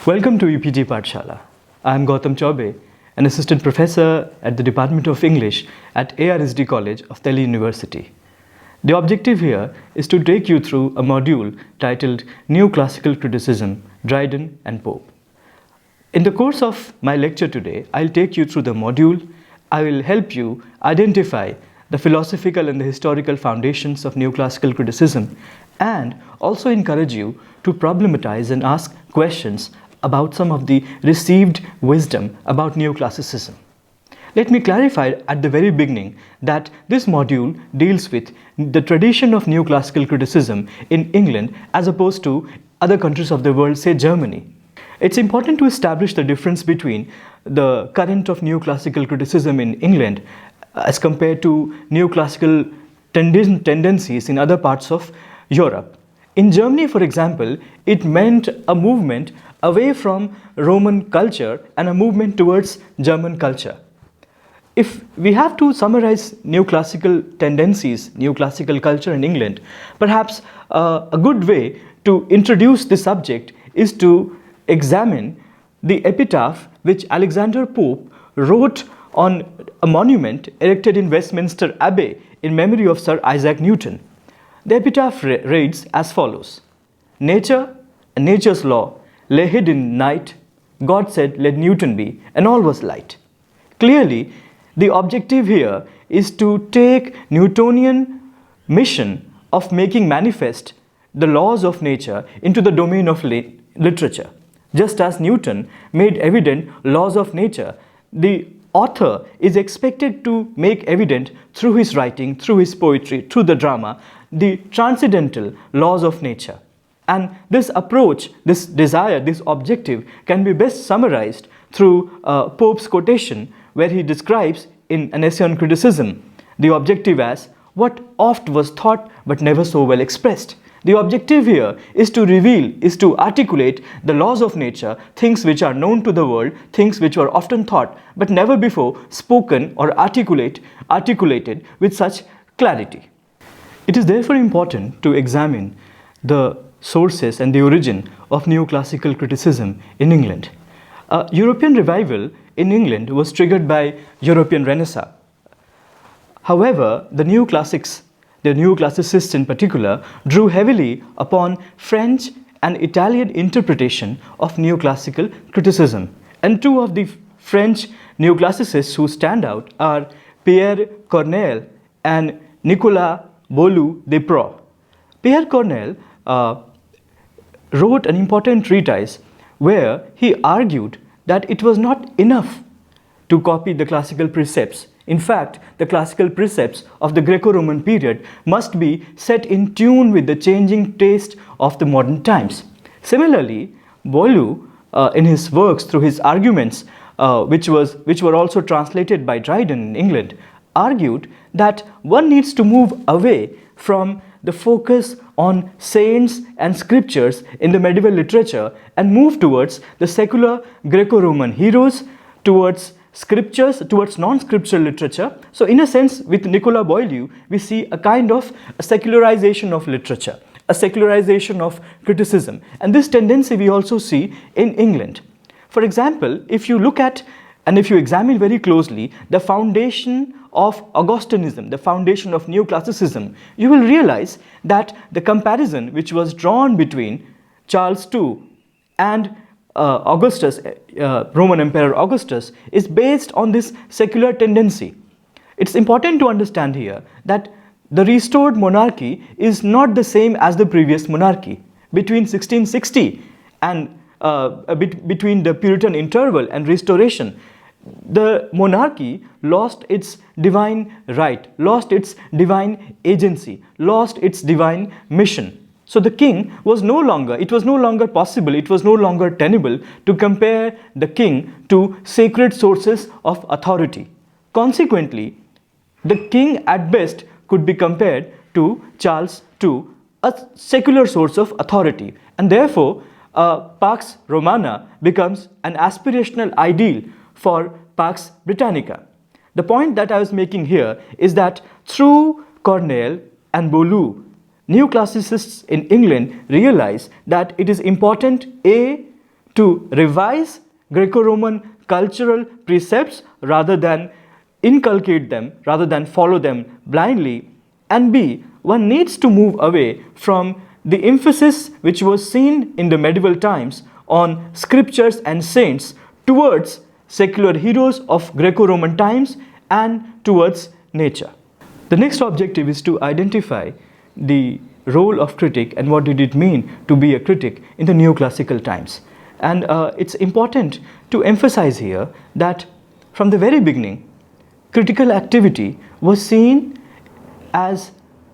Welcome to UPG Pathshala. I am Gautam Chaube, an assistant professor at the Department of English at ARSD College of Delhi University. The objective here is to take you through a module titled Neoclassical Criticism, Dryden and Pope. In the course of my lecture today, I'll take you through the module. I will help you identify the philosophical and the historical foundations of neoclassical criticism and also encourage you to problematize and ask questions about some of the received wisdom about neoclassicism. Let me clarify at the very beginning that this module deals with the tradition of neoclassical criticism in England as opposed to other countries of the world, say Germany. It's important to establish the difference between the current of neoclassical criticism in England as compared to neoclassical tendencies in other parts of Europe. In Germany, for example, it meant a movement away from Roman culture and a movement towards German culture. If we have to summarize neoclassical tendencies, neoclassical culture in England, perhaps a good way to introduce the subject is to examine the epitaph which Alexander Pope wrote on a monument erected in Westminster Abbey in memory of Sir Isaac Newton. The epitaph reads as follows: "Nature and nature's law lay hid in night. God said, let Newton be, and all was light." Clearly, the objective here is to take Newtonian mission of making manifest the laws of nature into the domain of literature. Just as Newton made evident laws of nature, the author is expected to make evident through his writing, through his poetry, through the drama, the transcendental laws of nature. And this approach, this desire, this objective can be best summarized through Pope's quotation, where he describes in an essay on criticism the objective as what oft was thought but never so well expressed. The objective here is to reveal, is to articulate the laws of nature, things which are known to the world, things which were often thought but never before spoken or articulated with such clarity. It is therefore important to examine the sources and the origin of neoclassical criticism in England. European revival in England was triggered by European Renaissance. However, the neoclassics, the neoclassicists in particular, drew heavily upon French and Italian interpretation of neoclassical criticism. And two of the French neoclassicists who stand out are Pierre Corneille and Nicolas Bouloux-de-Proix. Pierre Corneille wrote an important treatise where he argued that it was not enough to copy the classical precepts. In fact, the classical precepts of the Greco-Roman period must be set in tune with the changing taste of the modern times. Similarly, Bouloux, in his works, through his arguments, which were also translated by Dryden in England, argued that one needs to move away from the focus on saints and scriptures in the medieval literature and move towards the secular Greco-Roman heroes, towards scriptures, towards non-scriptural literature. So in a sense, with Nicolas Bouloux, we see a kind of a secularization of literature, a secularization of criticism. And this tendency we also see in England. For example, if you look at and if you examine very closely the foundation of Augustinism, the foundation of neoclassicism, you will realize that the comparison which was drawn between Charles II and Augustus, Roman Emperor Augustus, is based on this secular tendency. It's important to understand here that the restored monarchy is not the same as the previous monarchy. Between 1660 and between the Puritan interval and restoration, the monarchy lost its divine right, lost its divine agency, lost its divine mission. So the king was no longer possible, it was no longer tenable to compare the king to sacred sources of authority. Consequently, the king at best could be compared to Charles II, a secular source of authority. And therefore, Pax Romana becomes an aspirational ideal for Pax Britannica. The point that I was making here is that through Corneille and Bouloux, neoclassicists in England realize that it is important, A, to revise Greco-Roman cultural precepts rather than inculcate them, rather than follow them blindly. And B, one needs to move away from the emphasis which was seen in the medieval times on scriptures and saints towards secular heroes of Greco-Roman times and towards nature. The next objective is to identify the role of critic and what did it mean to be a critic in the neoclassical times. And it's important to emphasize here that from the very beginning, critical activity was seen as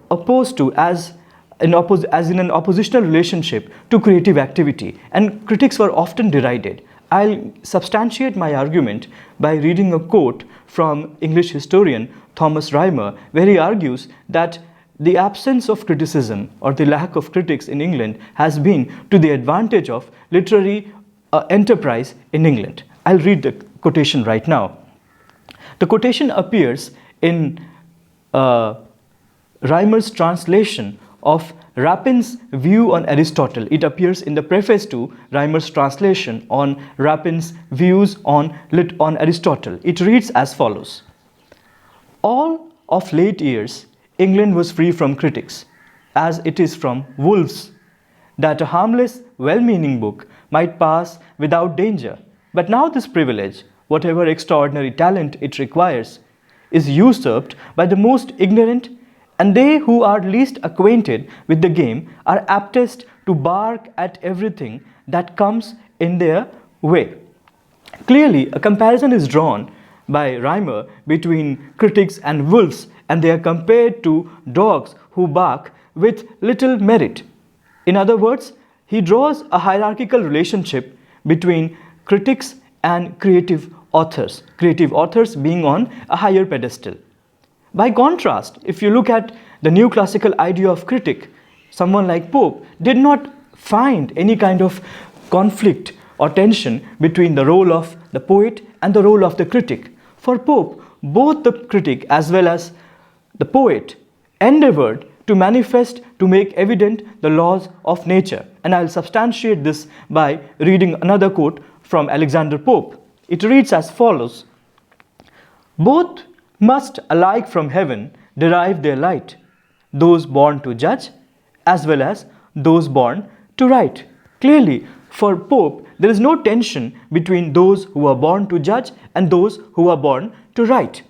opposed to, as in an oppositional relationship to creative activity, and critics were often derided. I'll substantiate my argument by reading a quote from English historian Thomas Rymer, where he argues that the absence of criticism or the lack of critics in England has been to the advantage of literary enterprise in England. I'll read the quotation right now. The quotation appears in Rymer's translation of Rapin's view on Aristotle. It appears in the preface to Rymer's translation on Rapin's views on Aristotle. It reads as follows: "All of late years, England was free from critics, as it is from wolves, that a harmless, well-meaning book might pass without danger. But now this privilege, whatever extraordinary talent it requires, is usurped by the most ignorant, and they who are least acquainted with the game are aptest to bark at everything that comes in their way." Clearly, a comparison is drawn by Rymer between critics and wolves, and they are compared to dogs who bark with little merit. In other words, he draws a hierarchical relationship between critics and creative authors being on a higher pedestal. By contrast, if you look at the neoclassical idea of critic, someone like Pope did not find any kind of conflict or tension between the role of the poet and the role of the critic. For Pope, both the critic as well as the poet endeavored to manifest, to make evident the laws of nature. And I'll substantiate this by reading another quote from Alexander Pope. It reads as follows: "Both must alike from heaven derive their light, those born to judge as well as those born to write." Clearly, for Pope, there is no tension between those who are born to judge and those who are born to write.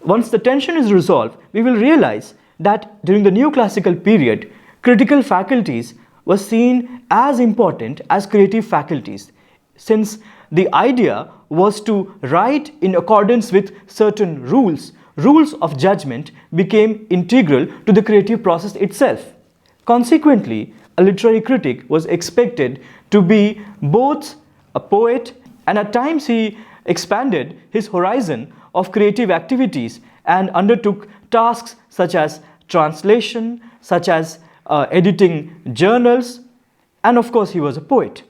Once the tension is resolved, we will realize that during the neoclassical period, critical faculties were seen as important as creative faculties, since the idea was to write in accordance with certain rules. Rules of judgment became integral to the creative process itself. Consequently, a literary critic was expected to be both a poet, and at times he expanded his horizon of creative activities and undertook tasks such as translation, such as editing journals, and of course he was a poet.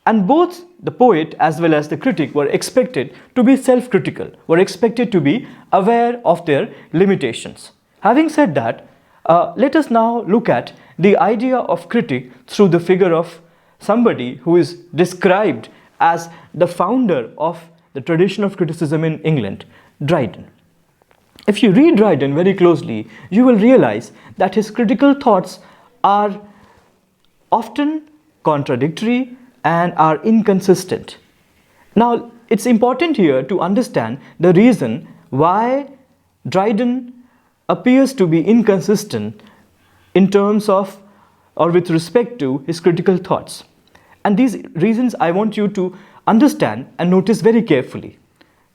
And both the poet as well as the critic were expected to be self-critical, were expected to be aware of their limitations. Having said that, let us now look at the idea of critic through the figure of somebody who is described as the founder of the tradition of criticism in England, Dryden. If you read Dryden very closely, you will realize that his critical thoughts are often contradictory and are inconsistent. Now, it's important here to understand the reason why Dryden appears to be inconsistent in terms of or with respect to his critical thoughts. And these reasons I want you to understand and notice very carefully.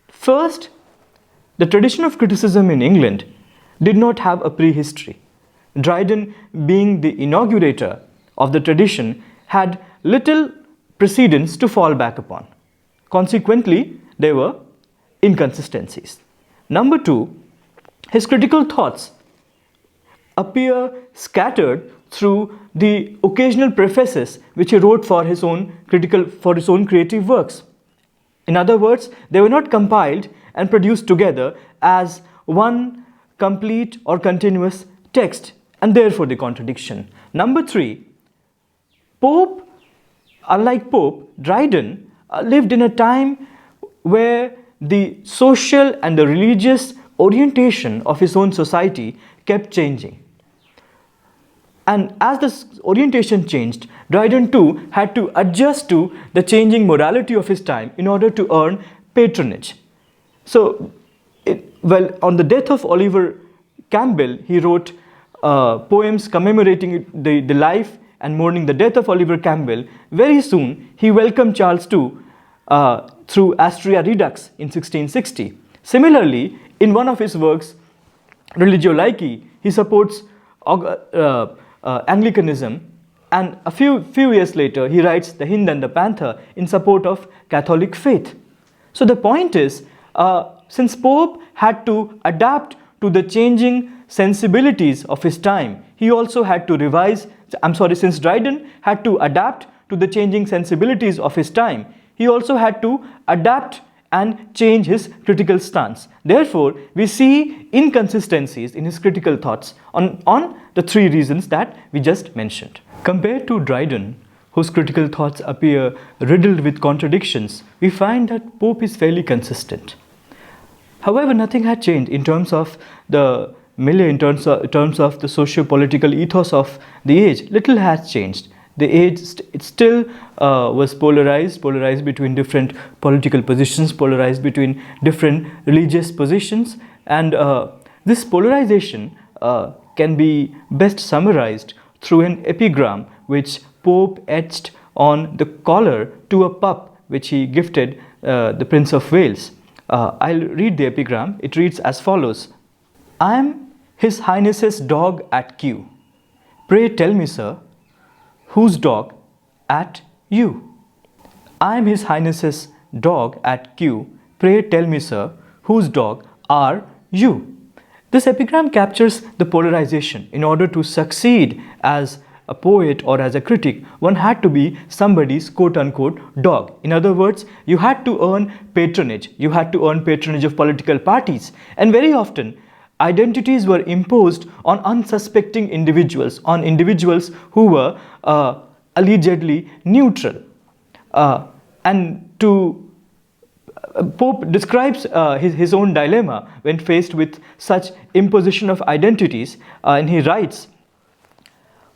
First, the tradition of criticism in England did not have a prehistory. Dryden, being the inaugurator of the tradition, had little precedents to fall back upon. Consequently, there were inconsistencies. Number two, his critical thoughts appear scattered through the occasional prefaces which he wrote for his own creative works. In other words, they were not compiled and produced together as one complete or continuous text, and therefore the contradiction. Number three, Pope Unlike Pope, Dryden lived in a time where the social and the religious orientation of his own society kept changing. And as this orientation changed, Dryden too had to adjust to the changing morality of his time in order to earn patronage. So, on the death of Oliver Campbell, he wrote poems commemorating the life and mourning the death of Oliver Campbell. Very soon, he welcomed Charles II through Astrea Redux in 1660. Similarly, in one of his works, Religio Laici, he supports Anglicanism, and a few years later, he writes The Hind and the Panther in support of Catholic faith. So the point is, since Pope had to adapt to the changing sensibilities of his time, he also had to since Dryden had to adapt to the changing sensibilities of his time, he also had to adapt and change his critical stance. Therefore, we see inconsistencies in his critical thoughts on the three reasons that we just mentioned. Compared to Dryden, whose critical thoughts appear riddled with contradictions, we find that Pope is fairly consistent. However, nothing had changed in terms of the milieu, in terms of the socio-political ethos of the age. Little has changed. The age still was polarized between different political positions, polarized between different religious positions, and this polarization can be best summarized through an epigram which Pope etched on the collar to a pup which he gifted the Prince of Wales. I'll read the epigram. It reads as follows: I am His Highness's dog at Kew. Pray tell me, sir, whose dog at you? I am His Highness's dog at Kew. Pray tell me, sir, whose dog are you? This epigram captures the polarization. In order to succeed as a poet or as a critic, one had to be somebody's quote-unquote dog. In other words, you had to earn patronage. You had to earn patronage of political parties. And very often, identities were imposed on unsuspecting individuals, on individuals who were allegedly neutral. Pope describes his own dilemma when faced with such imposition of identities, and he writes,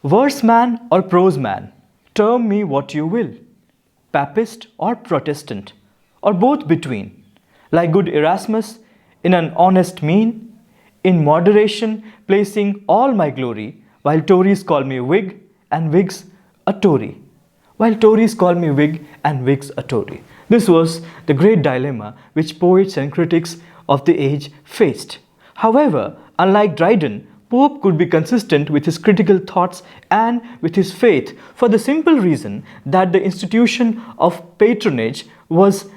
verse man or prose man, term me what you will, Papist or Protestant, or both between, like good Erasmus, in an honest mean, in moderation placing all my glory, while Tories call me Whig and Whigs a Tory. While Tories call me Whig and Whigs a Tory. This was the great dilemma which poets and critics of the age faced. However, unlike Dryden, Pope could be consistent with his critical thoughts and with his faith for the simple reason that the institution of patronage was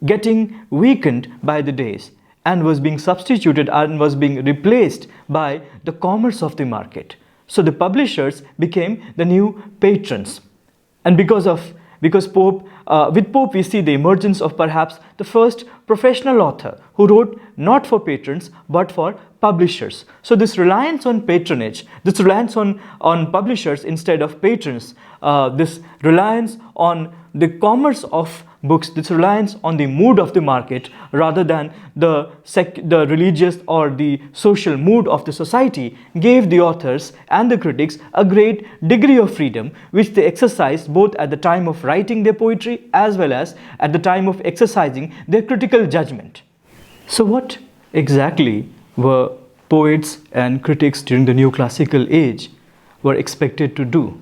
getting weakened by the days and was being substituted and was being replaced by the commerce of the market. So the publishers became the new patrons. And because Pope, with Pope we see the emergence of perhaps the first professional author who wrote not for patrons but for publishers. So this reliance on patronage, this reliance on publishers instead of patrons, this reliance on the commerce of books, this reliance on the mood of the market rather than the religious or the social mood of the society gave the authors and the critics a great degree of freedom which they exercised both at the time of writing their poetry as well as at the time of exercising their critical judgment. So what exactly were poets and critics during the Neoclassical age were expected to do?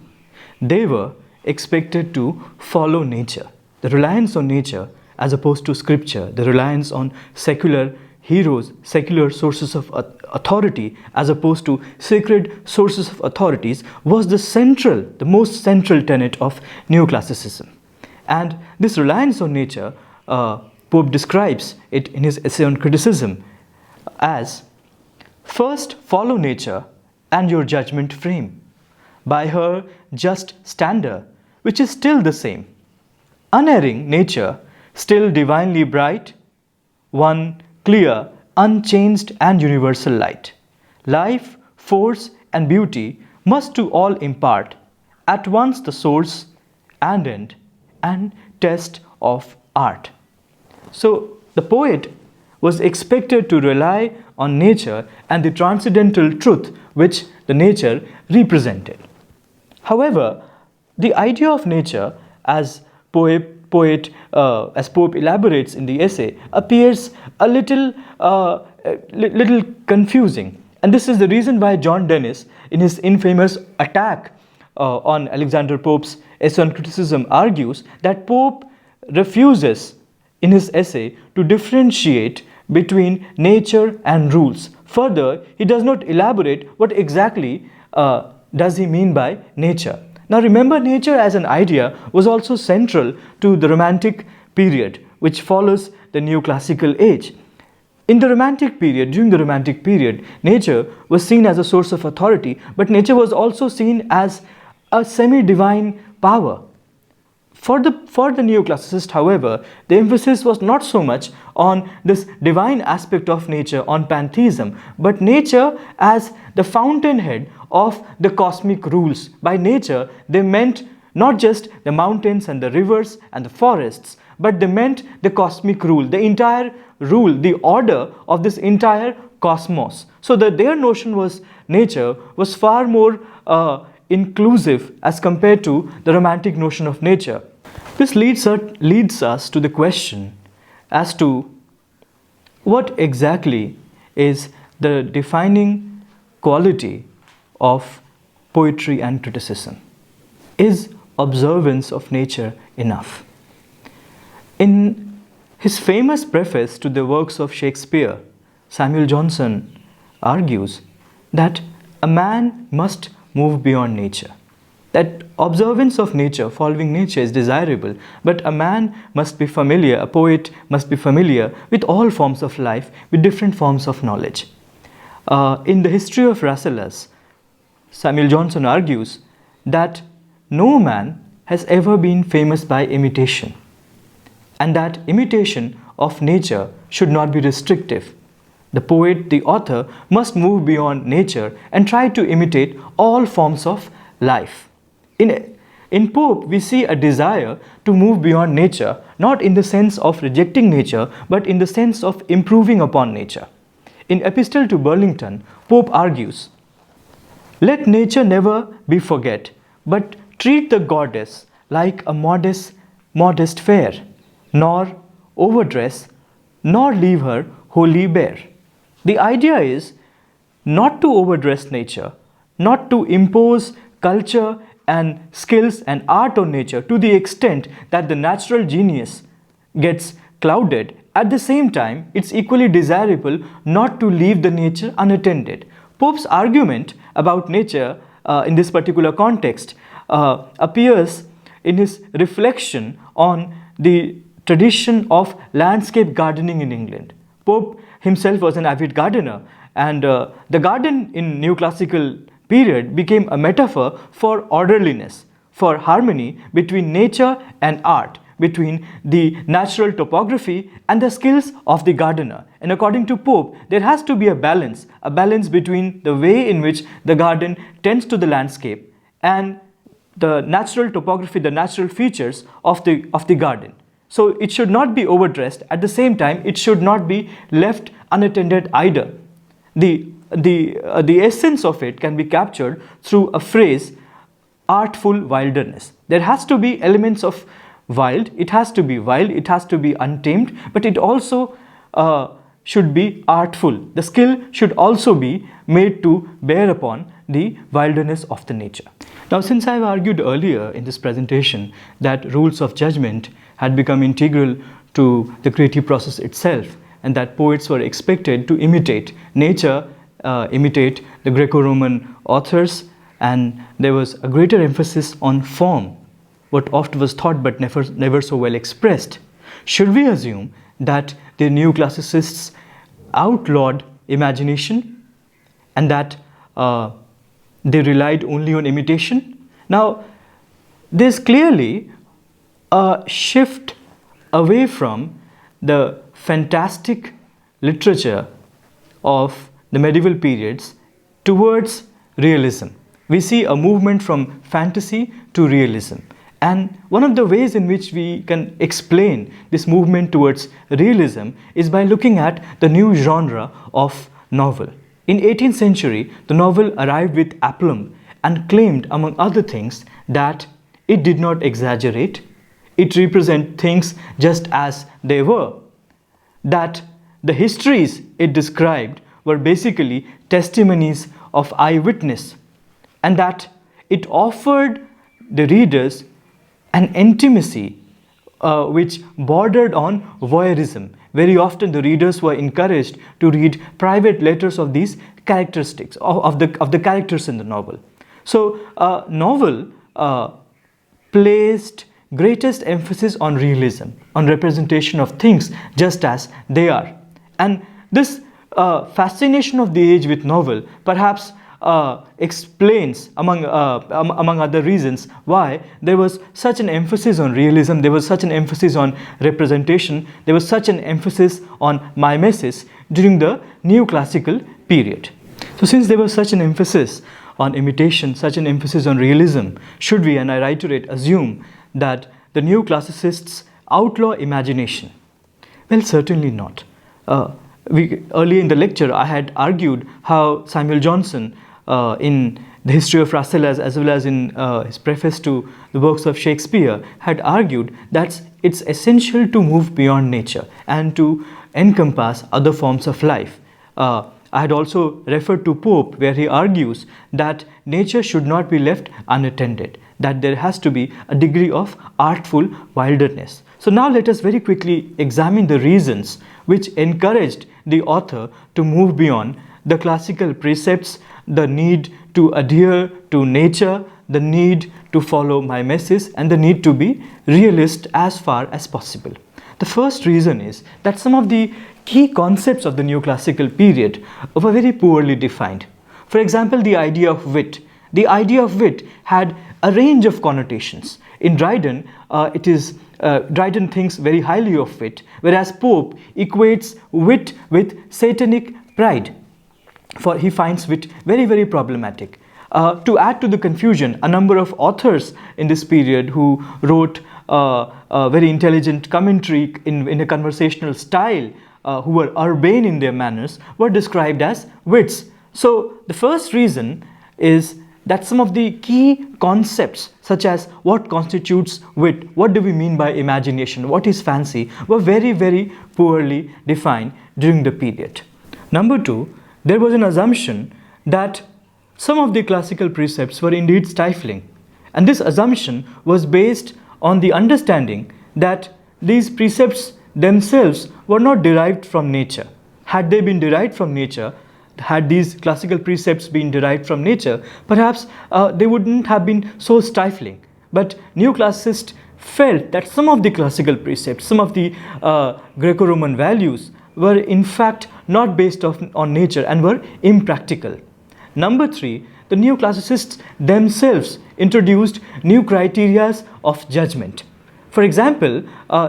They were expected to follow nature. The reliance on nature as opposed to scripture, the reliance on secular heroes, secular sources of authority as opposed to sacred sources of authorities was the most central tenet of Neoclassicism. And this reliance on nature, Pope describes it in his essay on criticism as, first follow nature and your judgment frame, by her just standard, which is still the same. Unerring nature, still divinely bright, one clear, unchanged and universal light. Life, force and beauty must to all impart, at once the source and end, and test of art. So the poet was expected to rely on nature and the transcendental truth which the nature represented. However, the idea of nature, as as Pope elaborates in the essay, appears a little confusing. And this is the reason why John Dennis, in his infamous attack on Alexander Pope's essay on criticism, argues that Pope refuses in his essay to differentiate between nature and rules. Further, he does not elaborate what exactly does he mean by nature. Now remember, nature as an idea was also central to the Romantic period, which follows the Neoclassical age. In the Romantic period, during the Romantic period, nature was seen as a source of authority, but nature was also seen as a semi-divine power. For the Neoclassicist, however, the emphasis was not so much on this divine aspect of nature, on pantheism, but nature as the fountainhead of the cosmic rules. By nature, they meant not just the mountains and the rivers and the forests, but they meant the cosmic rule, the entire rule, the order of this entire cosmos. So that their notion was nature was far more inclusive as compared to the Romantic notion of nature. This leads us to the question as to what exactly is the defining quality of poetry and criticism. Is observance of nature enough? In his famous preface to the works of Shakespeare, Samuel Johnson argues that a man must move beyond nature. That observance of nature, following nature, is desirable, but a man must be familiar, a poet must be familiar with all forms of life, with different forms of knowledge. In the history of Rasselas, Samuel Johnson argues that no man has ever been famous by imitation, and that imitation of nature should not be restrictive. The poet, the author, must move beyond nature and try to imitate all forms of life. In Pope, we see a desire to move beyond nature, not in the sense of rejecting nature, but in the sense of improving upon nature. In Epistle to Burlington, Pope argues, "Let nature never be forget, but treat the goddess like a modest fair, nor overdress, nor leave her wholly bare." The idea is not to overdress nature, not to impose culture and skills and art on nature to the extent that the natural genius gets clouded. At the same time, it's equally desirable not to leave the nature unattended. Pope's argument about nature in this particular context appears in his reflection on the tradition of landscape gardening in England. Pope himself was an avid gardener, and the garden in Neoclassical period became a metaphor for orderliness, for harmony between nature and art, between the natural topography and the skills of the gardener. And according to Pope, there has to be a balance between the way in which the garden tends to the landscape and the natural topography, the natural features of the garden. So it should not be overdressed. At the same time, it should not be left unattended either. The essence of it can be captured through a phrase, artful wilderness. There has to be elements of wild, it has to be wild, it has to be untamed, but it also should be artful. The skill should also be made to bear upon the wilderness of the nature. Now, since I've argued earlier in this presentation that rules of judgment had become integral to the creative process itself, and that poets were expected to imitate nature, imitate the Greco-Roman authors, and there was a greater emphasis on form, what oft was thought but never so well expressed. Should we assume that the Neoclassicists outlawed imagination and that they relied only on imitation? Now, there's clearly a shift away from the fantastic literature of the medieval periods towards realism. We see a movement from fantasy to realism. And one of the ways in which we can explain this movement towards realism is by looking at the new genre of novel. In 18th century, the novel arrived with aplomb and claimed, among other things, that it did not exaggerate, it represented things just as they were, that the histories it described were basically testimonies of eyewitness, and that it offered the readers an intimacy which bordered on voyeurism. Very often the readers were encouraged to read private letters of these characteristics, of the characters in the novel. So novel placed greatest emphasis on realism, on representation of things just as they are. And this fascination of the age with novel perhaps explains, among other reasons, why there was such an emphasis on realism, there was such an emphasis on representation, there was such an emphasis on mimesis during the Neoclassical period. So since there was such an emphasis on imitation, such an emphasis on realism, should we, and I reiterate, assume that the Neoclassicists outlaw imagination? Well, certainly not. Earlier in the lecture, I had argued how Samuel Johnson, in the history of Russell as well as in his preface to the works of Shakespeare, had argued that it's essential to move beyond nature and to encompass other forms of life. I had also referred to Pope, where he argues that nature should not be left unattended, that there has to be a degree of artful wilderness. So now let us very quickly examine the reasons which encouraged the author to move beyond the classical precepts, the need to adhere to nature, the need to follow mimesis, and the need to be realist as far as possible. The first reason is that some of the key concepts of the Neoclassical period were very poorly defined. For example, the idea of wit. The idea of wit had a range of connotations. In Dryden, Dryden thinks very highly of wit, whereas Pope equates wit with satanic pride, for he finds wit very, very problematic. To add to the confusion, a number of authors in this period who wrote a very intelligent commentary in a conversational style, who were urbane in their manners, were described as wits. So the first reason is that some of the key concepts, such as what constitutes wit, what do we mean by imagination, what is fancy, were very, very poorly defined during the period. Number two, there was an assumption that some of the classical precepts were indeed stifling, and this assumption was based on the understanding that these precepts themselves were not derived from nature. Had they been derived from nature, had these classical precepts been derived from nature, perhaps they wouldn't have been so stifling. But Neoclassicists felt that some of the classical precepts, some of the Greco-Roman values were in fact not based on nature and were impractical. Number three, the Neoclassicists themselves introduced new criteria of judgment. For example,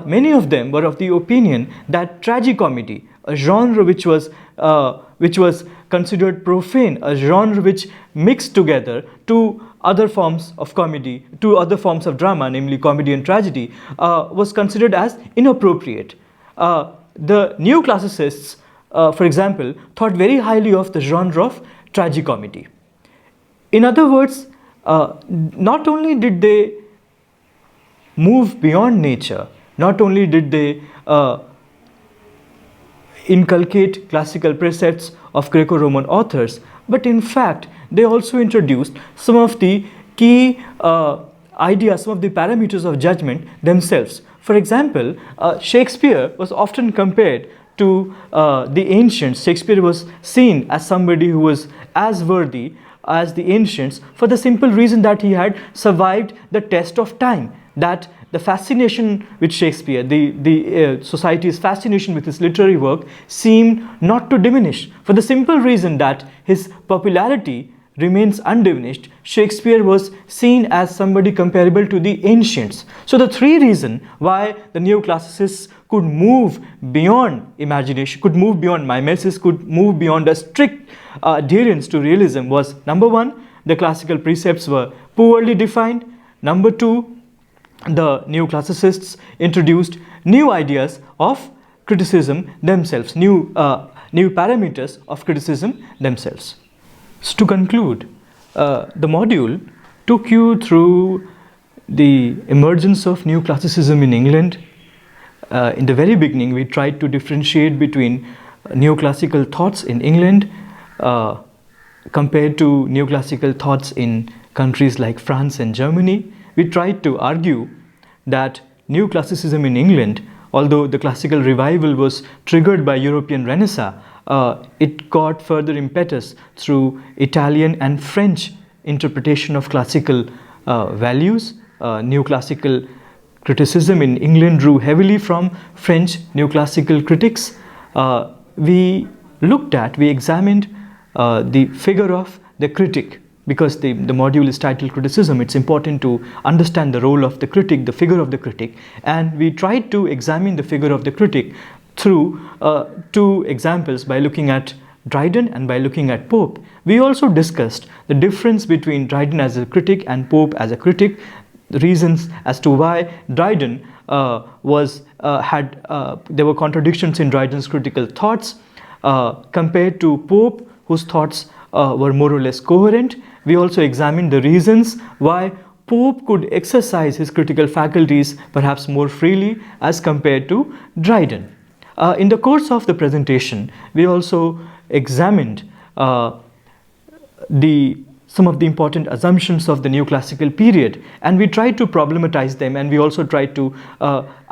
many of them were of the opinion that tragicomedy, a genre which was considered profane, a genre which mixed together two other forms of comedy, two other forms of drama, namely comedy and tragedy, was considered as inappropriate. The Neoclassicists, for example, thought very highly of the genre of tragicomedy. In other words, not only did they move beyond nature, not only did they inculcate classical precepts of Greco-Roman authors, but in fact they also introduced some of the key ideas, some of the parameters of judgment themselves. For example, Shakespeare was often compared to the ancients. Shakespeare was seen as somebody who was as worthy as the ancients for the simple reason that he had survived the test of time, that the fascination with Shakespeare, the society's fascination with his literary work seemed not to diminish. For the simple reason that his popularity remains undiminished, Shakespeare was seen as somebody comparable to the ancients. So the three reasons why the Neoclassicists could move beyond imagination, could move beyond mimesis, could move beyond a strict adherence to realism was: number one, the classical precepts were poorly defined; number two, the neoclassicists introduced new ideas of criticism themselves, new parameters of criticism themselves. So to conclude, the module took you through the emergence of neoclassicism in England. In the very beginning, we tried to differentiate between neoclassical thoughts in England compared to neoclassical thoughts in countries like France and Germany. We tried to argue that neoclassicism in England, although the classical revival was triggered by European Renaissance, it got further impetus through Italian and French interpretation of classical values. Neoclassical criticism in England drew heavily from French neoclassical critics. We examined the figure of the critic. Because the module is titled Criticism, it's important to understand the role of the critic, the figure of the critic. And we tried to examine the figure of the critic through two examples, by looking at Dryden and by looking at Pope. We also discussed the difference between Dryden as a critic and Pope as a critic, the reasons as to why Dryden there were contradictions in Dryden's critical thoughts compared to Pope, whose thoughts were more or less coherent. We also examined the reasons why Pope could exercise his critical faculties perhaps more freely as compared to Dryden. In the course of the presentation, we also examined some of the important assumptions of the neoclassical period, and we tried to problematize them, and we also tried to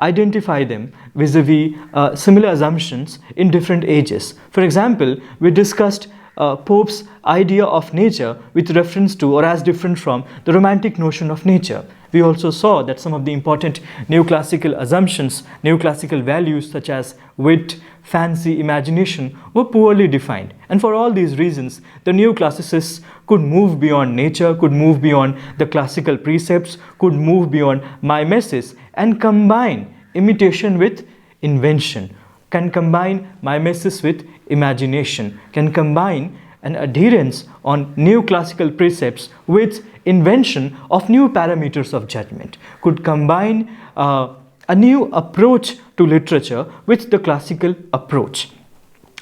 identify them vis-a-vis similar assumptions in different ages. For example, we discussed Pope's idea of nature with reference to, or as different from, the romantic notion of nature. We also saw that some of the important neoclassical assumptions, neoclassical values such as wit, fancy, imagination were poorly defined. And for all these reasons, the neoclassicists could move beyond nature, could move beyond the classical precepts, could move beyond mimesis and combine imitation with invention, can combine mimesis with imagination, can combine an adherence on neoclassical precepts with invention of new parameters of judgment, could combine a new approach to literature with the classical approach.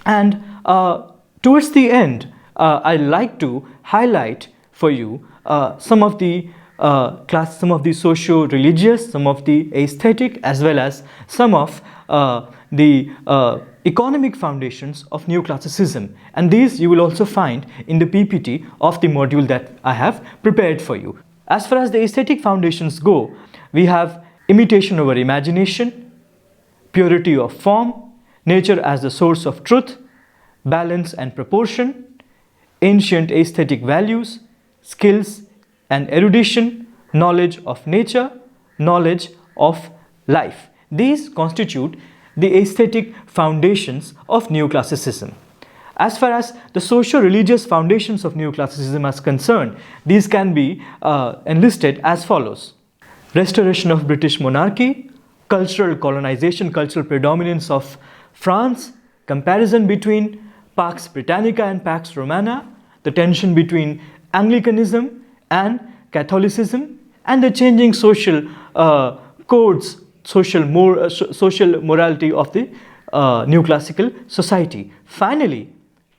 And towards the end, I'd like to highlight for you some of the socio-religious, some of the aesthetic, as well as some of the economic foundations of neoclassicism, and these you will also find in the PPT of the module that I have prepared for you. As far as the aesthetic foundations go, we have imitation over imagination, purity of form, nature as the source of truth, balance and proportion, ancient aesthetic values, skills and erudition, knowledge of nature, knowledge of life. These constitute the aesthetic foundations of neoclassicism. As far as the socio-religious foundations of neoclassicism are concerned, these can be enlisted as follows: restoration of British monarchy, cultural colonization, cultural predominance of France, comparison between Pax Britannica and Pax Romana, the tension between Anglicanism and Catholicism, and the changing social codes, social morality of the neoclassical society. Finally,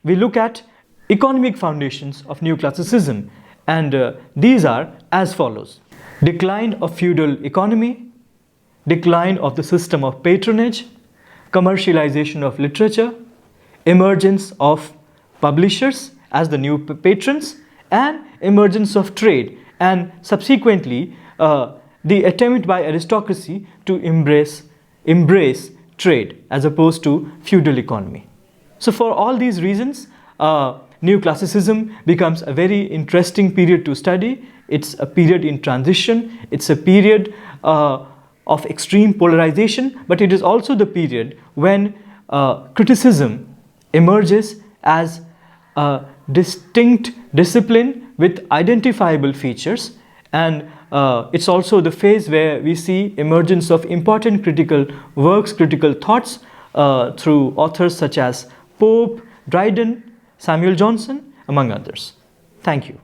we look at economic foundations of neoclassicism, and these are as follows: decline of feudal economy, decline of the system of patronage, commercialization of literature, emergence of publishers as the new patrons, and emergence of trade, and subsequently the attempt by aristocracy to embrace trade as opposed to feudal economy. So for all these reasons, neoclassicism becomes a very interesting period to study. It's a period in transition, it's a period of extreme polarization, but it is also the period when criticism emerges as a distinct discipline with identifiable features, and it's also the phase where we see emergence of important critical works, critical thoughts through authors such as Pope, Dryden, Samuel Johnson, among others. Thank you.